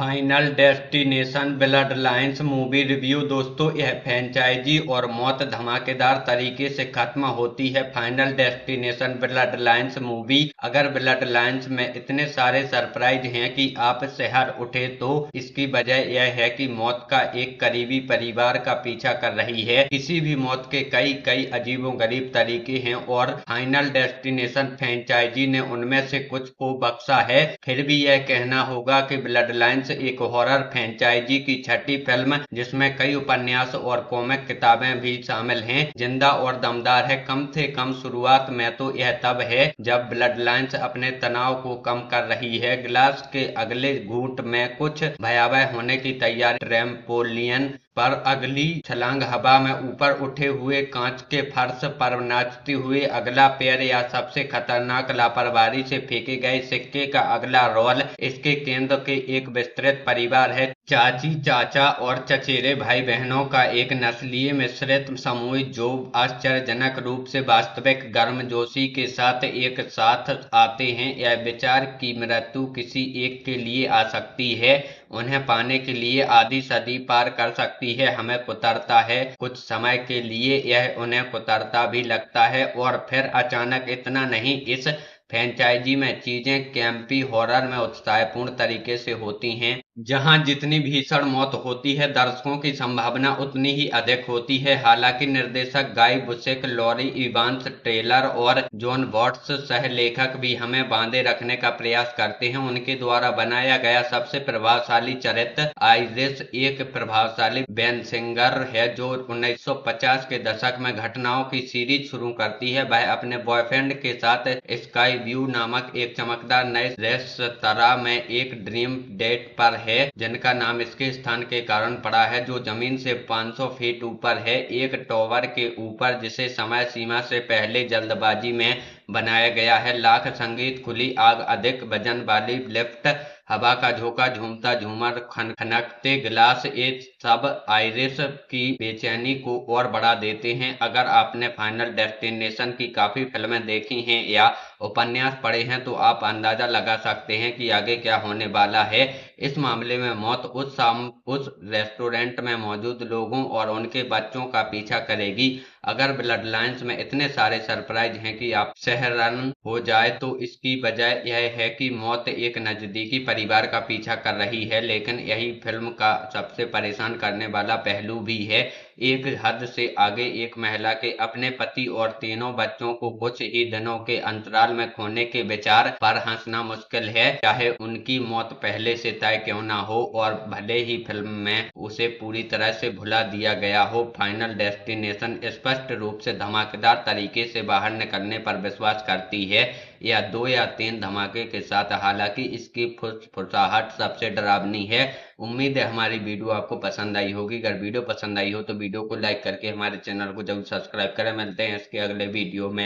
Final destination blood lines movie review. दोस्तों, यह franchise और मौत धमाकेदार तरीके से खत्म होती है। Final destination blood lines movie. अगर ब्लड लाइन्स में इतने सारे सरप्राइज हैं कि आप शहर उठे, तो इसकी वजह यह है कि मौत का एक करीबी परिवार का पीछा कर रही है। किसी भी मौत के कई कई अजीबोगरीब तरीके हैं और फाइनल डेस्टिनेशन फ्रेंचाइजी ने उनमें से कुछ को बख्शा है। फिर भी यह कहना होगा कि ब्लड लाइन्स एक हॉरर फ्रेंचाइजी की छठी फिल्म, जिसमें कई उपन्यास और कॉमिक किताबें भी शामिल हैं, जिंदा और दमदार है। कम से कम शुरुआत में तो यह तब है जब ब्लड लाइन्स अपने तनाव को कम कर रही है। गिलास के अगले घूंट में कुछ भयावह होने की तैयारी। ट्रैम्पोलिन पर अगली छलांग, हवा में ऊपर उठे हुए कांच के फर्श पर नाचते हुए अगला पैर, या सबसे खतरनाक लापरवाही से फेंके गए सिक्के का अगला रोल। इसके केंद्र के एक विस्तृत परिवार है। चाची, चाचा और चचेरे भाई बहनों का एक नस्लीय मिश्रित समूह जो आश्चर्यजनक रूप से वास्तविक गर्मजोशी के साथ एक साथ आते हैं। यह विचार कि मृत्यु किसी एक के लिए आ सकती है, उन्हें पाने के लिए आधी सदी पार कर सकती है, हमें कुतरता है। कुछ समय के लिए यह उन्हें कुतरता भी लगता है और फिर अचानक इतना नहीं। इस फ्रेंचाइजी में चीजें कैंपी हॉरर में उत्साहपूर्ण तरीके से होती हैं। जहां जितनी भीषण मौत होती है, दर्शकों की संभावना उतनी ही अधिक होती है। हालांकि निर्देशक गाय बुशेक, लॉरी इवांस, टेलर और जॉन वॉट्स सह लेखक भी हमें बांधे रखने का प्रयास करते हैं। उनके द्वारा बनाया गया सबसे प्रभावशाली चरित्र आइरिस एक प्रभावशाली बेनसिंगर है, जो 1950 के दशक में घटनाओं की सीरीज शुरू करती है। वह अपने बॉयफ्रेंड के साथ स्काई व्यू नामक एक चमकदार नए रेस्तरां में एक ड्रीम डेट पर है, जिनका नाम इसके स्थान के कारण पड़ा है, जो जमीन से 500 फीट ऊपर है, एक टॉवर के ऊपर, जिसे समय सीमा से पहले जल्दबाजी में बनाया गया है। लाख संगीत, खुली आग, अधिक वजन वाली लिफ्ट, हवा का झोंका, झूमता झूमर, खनकते गिलास, ये सब आइरिस की बेचैनी को और बढ़ा देते हैं। अगर आपने फाइनल डेस्टिनेशन की काफी फिल्में देखी हैं या उपन्यास पढ़े हैं, तो आप अंदाजा लगा सकते हैं कि आगे क्या होने वाला है। इस मामले में मौत उस रेस्टोरेंट में मौजूद लोगों और उनके बच्चों का पीछा करेगी। अगर ब्लड लाइन्स में इतने सारे सरप्राइज हैं कि आप सहरन हो जाए, तो इसकी वजह यह है कि मौत एक नजदीकी परिवार का पीछा कर रही है। लेकिन यही फिल्म का सबसे परेशान करने वाला पहलू भी है। एक हद से आगे, एक महिला के अपने पति और तीनों बच्चों को कुछ ही दिनों के अंतराल में खोने के विचार पर हंसना मुश्किल है, चाहे उनकी मौत पहले से तय क्यों ना हो, और भले ही फिल्म में उसे पूरी तरह से भुला दिया गया हो। फाइनल डेस्टिनेशन स्पष्ट रूप से धमाकेदार तरीके से बाहर निकलने पर विश्वास करती है, या 2 या 3 धमाके के साथ। हालांकि इसकी फुसफुसाहट सबसे डरावनी है। उम्मीद है हमारी वीडियो आपको पसंद आई होगी। अगर वीडियो पसंद आई हो तो वीडियो को लाइक करके हमारे चैनल को जरूर सब्सक्राइब करें। मिलते हैं इसके अगले वीडियो में।